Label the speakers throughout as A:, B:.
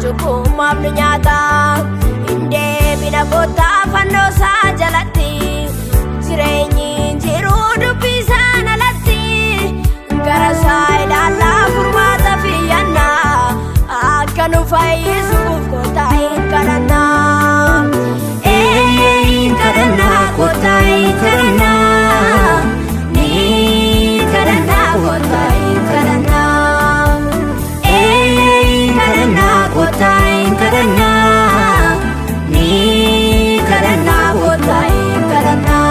A: cukumaaf nu nyaata. Indeebina kottaa fannoo isaa jalatti jireenyi jiruu dubbisaan alatti gara isaa ilaallaa furmaata fiyyannaa akka nu fayyisuuf kottaa hin kadhannaa. Hin kadhannaa kottaa hin kadhannaa ni kadhannaa kottaa hin kadhannaa. Hin kadhannaa kottaa hin kadhannaa ni kadhannaa kottaa hin kadhannaa.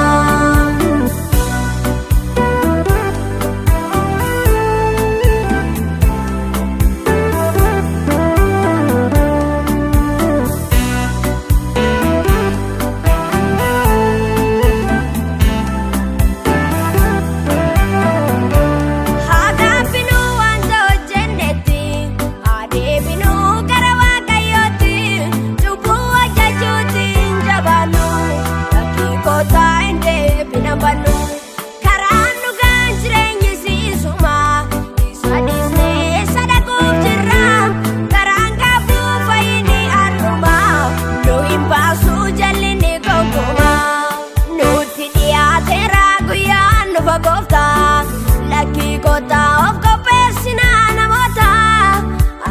A: Karaan dhugaan jireenyi siisuma isa dhiisnee sadaquuf jirra. Karaan qabduu fayyini arruma nu hin baasu jallinni gonkuuma. Nutti dhiyaateera guyyaan nu fagoofta lakkii kottaa of qopheessinaa namoota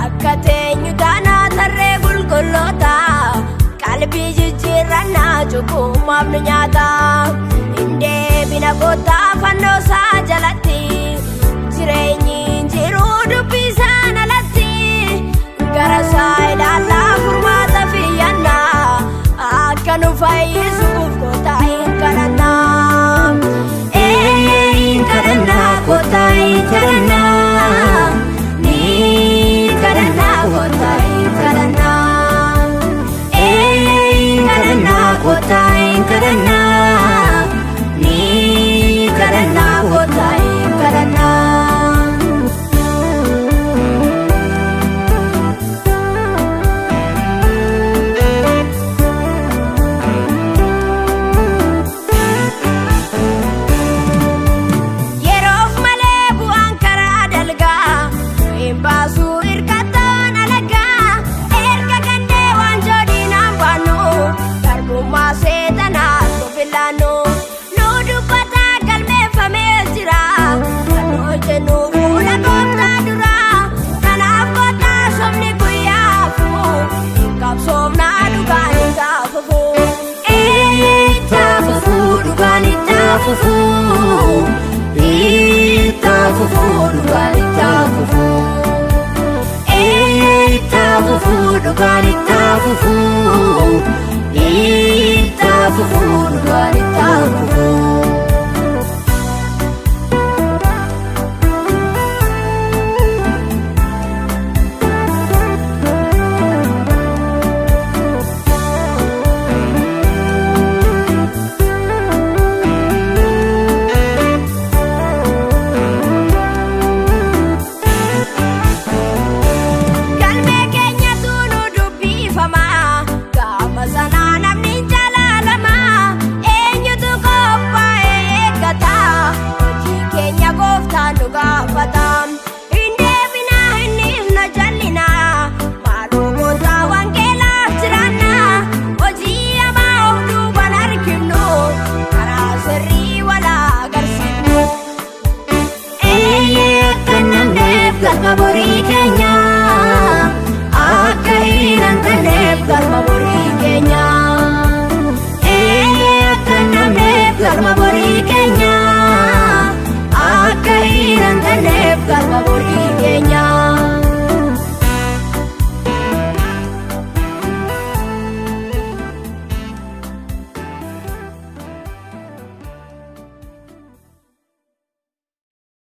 A: akka teenyu taanaa tarree qulqulloota qalbii jijjiirrannaa cukumaaf nu nyaata. Indeebina kottaa fannoo isaa jalatti jireenyi jiruu dubbisaan alatti gara isaa ilaallaa furmaata fiyyannaa akka nu fayyisuuf kottaa hin kadhannaa. Hin kadhannaa kottaa hin kadhannaa ni kadhannaa kottaa hin kadhannaa. Hin kadhannaa kottaa hin kadhannaa ni kadhannaa kottaa hin kadhannaa. Yeroof malee bu'aan karaa dalgaa hin baasuu hirkattoon alagaa erga gandee waan joodinaan baannu garbummaa seetanaa nu filannu. Jennu fuula gooftaa duraa kanaaf kottaa somni guyyaafu qabsoomnaa dhugaan itti fufu. Itti fufu dhugaan itti fufu. Itti fufu dhugaan itti fufu. Itti fufu dhugaan itti fufu. Itti fufu dhugaan itti fufu. Galma borii keenya akka hin hanqanneef galma borii keenya. Akka namneef galma borii keenya akka hin hanqanneef galma borii